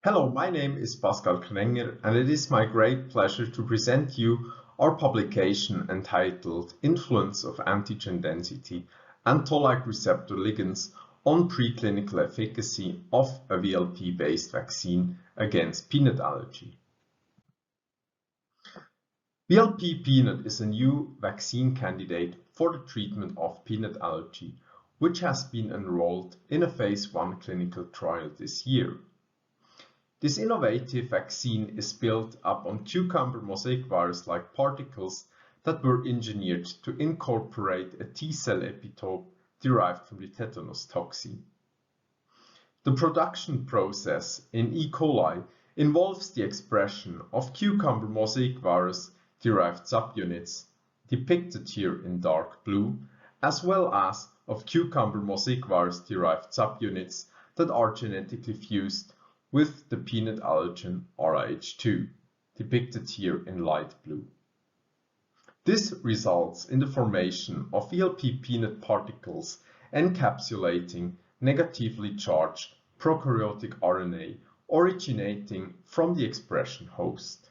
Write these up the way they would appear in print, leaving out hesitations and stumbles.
Hello, my name is Pascal Krenger, and it is my great pleasure to present you our publication entitled Influence of Antigen Density and Toll-like receptor ligands on Preclinical Efficacy of a VLP-based vaccine against peanut allergy. VLP peanut is a new vaccine candidate for the treatment of peanut allergy, which has been enrolled in a phase 1 clinical trial this year. This innovative vaccine is built up on cucumber mosaic virus-like particles that were engineered to incorporate a T-cell epitope derived from the tetanus toxin. The production process in E. coli involves the expression of cucumber mosaic virus-derived subunits, depicted here in dark blue, as well as of cucumber mosaic virus-derived subunits that are genetically fused with the peanut allergen RH2, depicted here in light blue. This results in the formation of VLP peanut particles encapsulating negatively charged prokaryotic RNA originating from the expression host.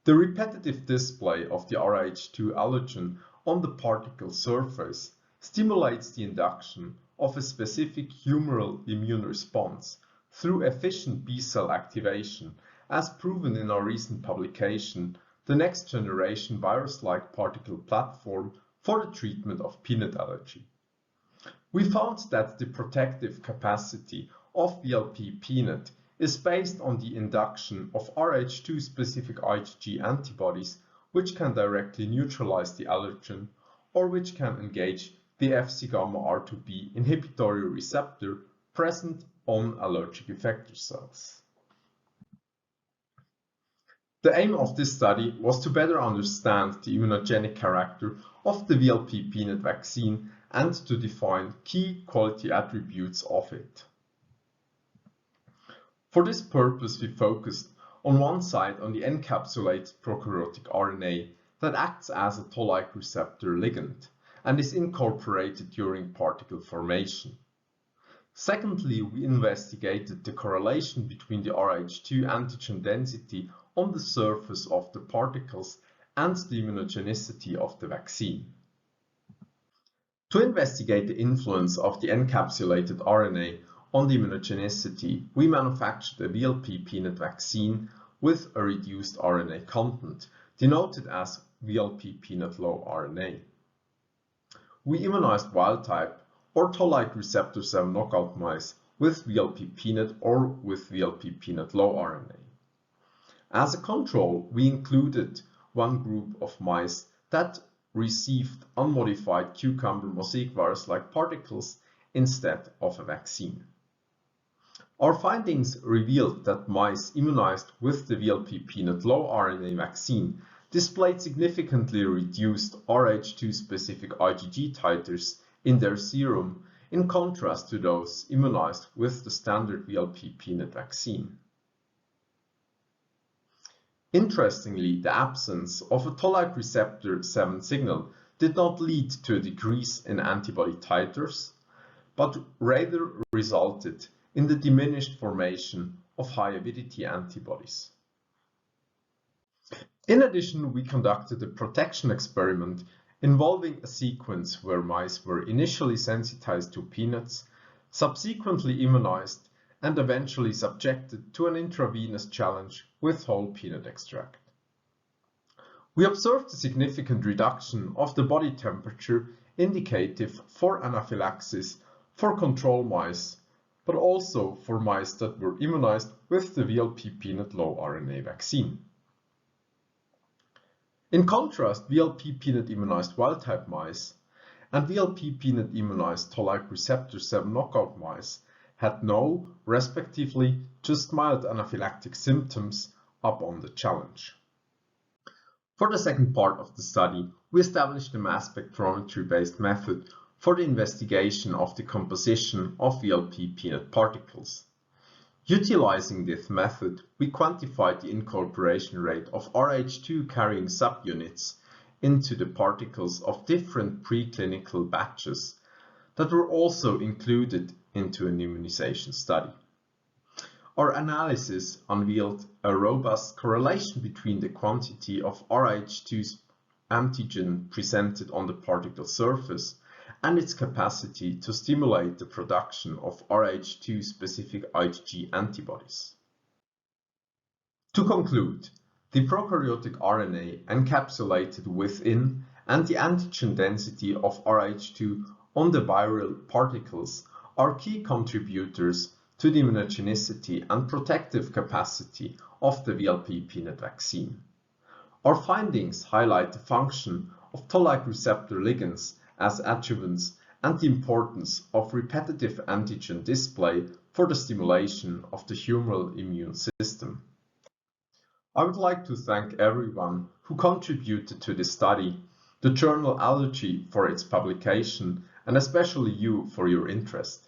The repetitive display of the RH2 allergen on the particle surface stimulates the induction of a specific humoral immune response through efficient B-cell activation, as proven in our recent publication, the next generation virus-like particle platform for the treatment of peanut allergy. We found that the protective capacity of VLP peanut is based on the induction of RH2 specific IgG antibodies, which can directly neutralize the allergen or which can engage the Fc gamma R2b inhibitory receptor present on allergic effector cells. The aim of this study was to better understand the immunogenic character of the VLP peanut vaccine and to define key quality attributes of it. For this purpose, we focused on one side on the encapsulated prokaryotic RNA that acts as a toll-like receptor ligand and is incorporated during particle formation. Secondly, we investigated the correlation between the RH2 antigen density on the surface of the particles and the immunogenicity of the vaccine. To investigate the influence of the encapsulated RNA on the immunogenicity, we manufactured a VLP peanut vaccine with a reduced RNA content, denoted as VLP peanut low RNA. We immunized wild-type or toll-like receptor 7 knockout mice with VLP peanut or with VLP peanut low RNA. As a control, we included one group of mice that received unmodified cucumber mosaic virus-like particles instead of a vaccine. Our findings revealed that mice immunized with the VLP peanut low RNA vaccine displayed significantly reduced RH2 specific IgG titers in their serum, in contrast to those immunized with the standard VLP peanut vaccine. Interestingly, the absence of a toll-like receptor 7 signal did not lead to a decrease in antibody titers, but rather resulted in the diminished formation of high-avidity antibodies. In addition, we conducted a protection experiment involving a sequence where mice were initially sensitized to peanuts, subsequently immunized, and eventually subjected to an intravenous challenge with whole peanut extract. We observed a significant reduction of the body temperature indicative for anaphylaxis for control mice, but also for mice that were immunized with the VLP peanut low RNA vaccine. In contrast, VLP peanut immunized wild-type mice and VLP peanut immunized toll-like receptor 7 knockout mice had no, respectively, just mild anaphylactic symptoms upon the challenge. For the second part of the study, we established a mass spectrometry-based method for the investigation of the composition of VLP peanut particles. Utilizing this method, we quantified the incorporation rate of RH2 carrying subunits into the particles of different preclinical batches that were also included into an immunization study. Our analysis unveiled a robust correlation between the quantity of Rh2 antigen presented on the particle surface and its capacity to stimulate the production of Rh2 specific IgG antibodies. To conclude, the prokaryotic RNA encapsulated within and the antigen density of Rh2 on the viral particles are key contributors to the immunogenicity and protective capacity of the VLP peanut vaccine. Our findings highlight the function of toll-like receptor ligands as adjuvants and the importance of repetitive antigen display for the stimulation of the humoral immune system. I would like to thank everyone who contributed to this study, the journal Allergy for its publication, and especially you for your interest.